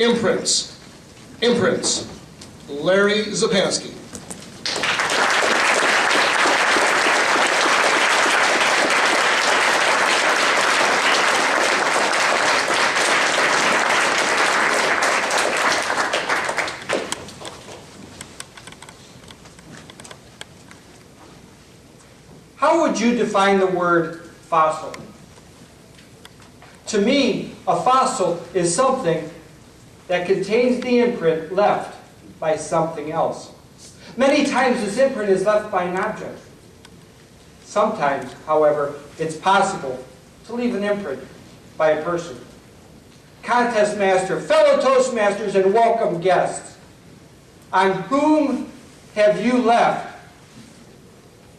Imprints. Imprints. Larry Zapansky. How would you define the word fossil? To me, a fossil is something that contains the imprint left by something else. Many times this imprint is left by an object. Sometimes, however, it's possible to leave an imprint by a person. Contest master, fellow Toastmasters, and welcome guests, on whom have you left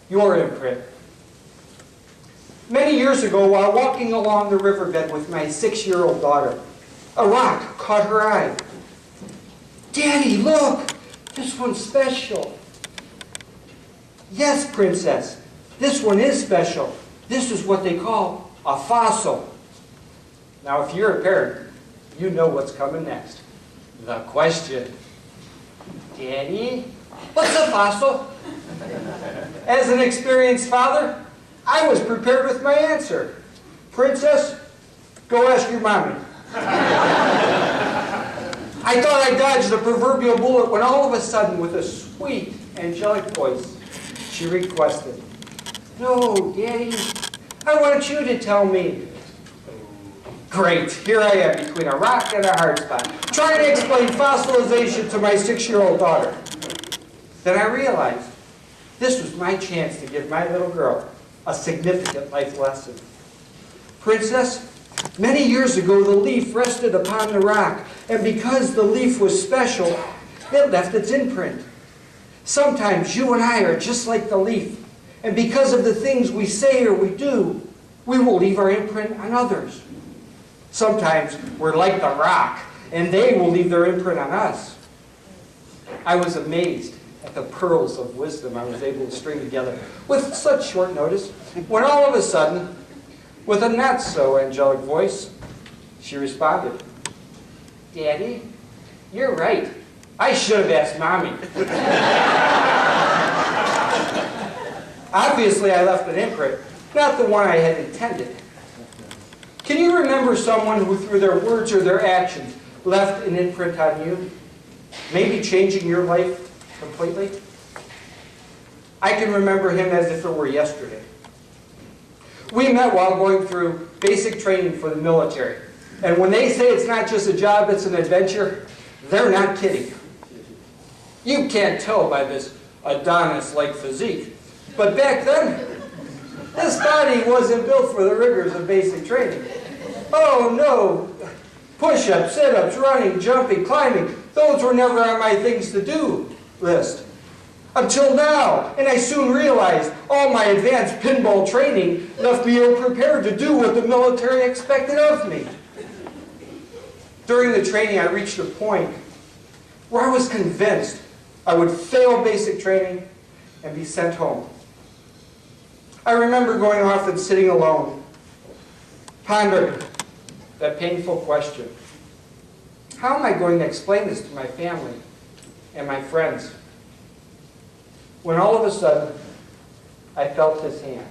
your imprint? Many years ago, while walking along the riverbed with my 6-year-old daughter, a rock caught her eye. "Daddy, look! This one's special." "Yes, Princess, this one is special. This is what they call a fossil." Now, if you're a parent, you know what's coming next. The question. "Daddy, what's a fossil?" As an experienced father, I was prepared with my answer. "Princess, go ask your mommy." I thought I dodged the proverbial bullet when all of a sudden, with a sweet, angelic voice, she requested, "No, Daddy, I want you to tell me." Great, here I am between a rock and a hard spot, trying to explain fossilization to my 6-year-old daughter. Then I realized this was my chance to give my little girl a significant life lesson. "Princess, many years ago the leaf rested upon the rock, and because the leaf was special, it left its imprint. Sometimes you and I are just like the leaf, and because of the things we say or we do, we will leave our imprint on others. Sometimes we're like the rock, and they will leave their imprint on us." I was amazed at the pearls of wisdom I was able to string together with such short notice, when all of a sudden, with a not-so-angelic voice, she responded, "Daddy, you're right. I should have asked Mommy." Obviously, I left an imprint, not the one I had intended. Can you remember someone who, through their words or their actions, left an imprint on you, maybe changing your life completely? I can remember him as if it were yesterday. We met while going through basic training for the military. And when they say it's not just a job, it's an adventure, they're not kidding. You can't tell by this Adonis-like physique. But back then, this body wasn't built for the rigors of basic training. Oh no, push-ups, sit-ups, running, jumping, climbing, those were never on my things to do list. Until now, and I soon realized all my advanced pinball training left me ill-prepared to do what the military expected of me. During the training, I reached a point where I was convinced I would fail basic training and be sent home. I remember going off and sitting alone, pondering that painful question. How am I going to explain this to my family and my friends? When all of a sudden, I felt his hand.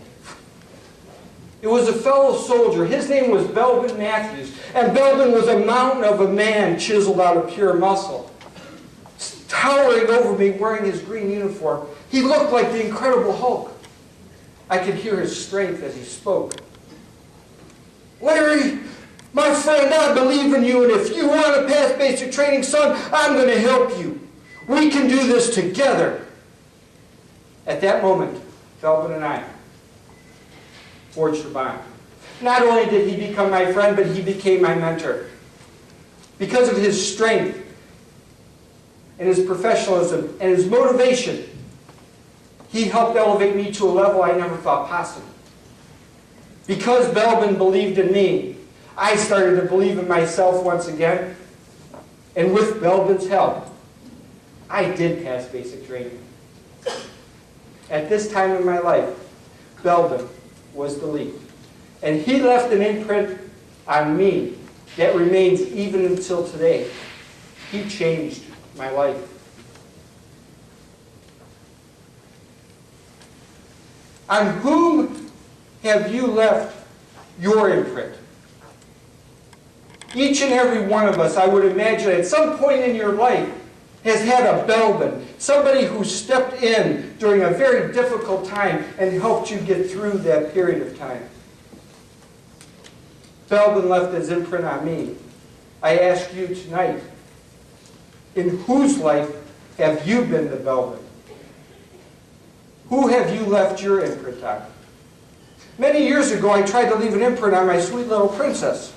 It was a fellow soldier. His name was Belbin Matthews, and Belbin was a mountain of a man chiseled out of pure muscle. Towering over me, wearing his green uniform, he looked like the Incredible Hulk. I could hear his strength as he spoke. "Larry, my friend, I believe in you, and if you want to pass basic training, son, I'm going to help you. We can do this together." At that moment, Belbin and I forged a bond. Not only did he become my friend, but he became my mentor. Because of his strength and his professionalism and his motivation, he helped elevate me to a level I never thought possible. Because Belbin believed in me, I started to believe in myself once again. And with Belbin's help, I did pass basic training. At this time in my life, Belbin was the lead. And he left an imprint on me that remains even until today. He changed my life. On whom have you left your imprint? Each and every one of us, I would imagine, at some point in your life, has had a Belbin, somebody who stepped in during a very difficult time and helped you get through that period of time. Belbin left his imprint on me. I ask you tonight, in whose life have you been the Belbin? Who have you left your imprint on? Many years ago, I tried to leave an imprint on my sweet little princess.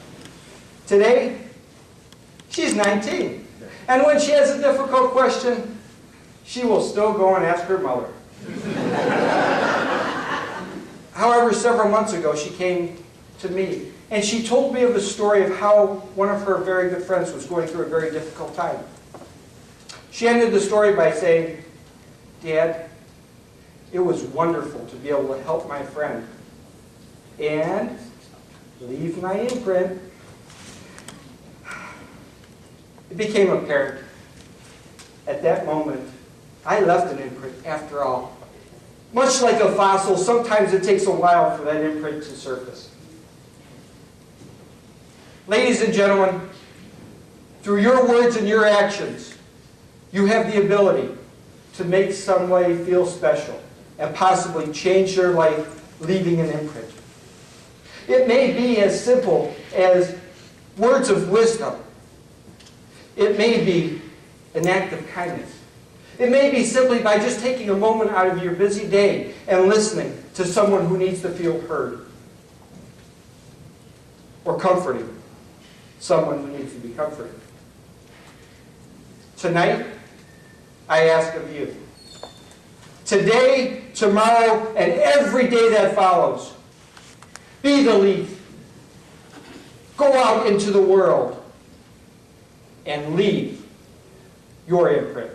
Today, she's 19. And when she has a difficult question, she will still go and ask her mother. However, several months ago, she came to me, and she told me of the story of how one of her very good friends was going through a very difficult time. She ended the story by saying, "Dad, it was wonderful to be able to help my friend and leave my imprint." It became apparent at that moment, I left an imprint after all. Much like a fossil, sometimes it takes a while for that imprint to surface. Ladies and gentlemen, through your words and your actions, you have the ability to make somebody feel special and possibly change their life, leaving an imprint. It may be as simple as words of wisdom. It may be an act of kindness. It may be simply by just taking a moment out of your busy day and listening to someone who needs to feel heard. Or comforting someone who needs to be comforted. Tonight, I ask of you, today, tomorrow, and every day that follows, be the leaf. Go out into the world and leave your imprint.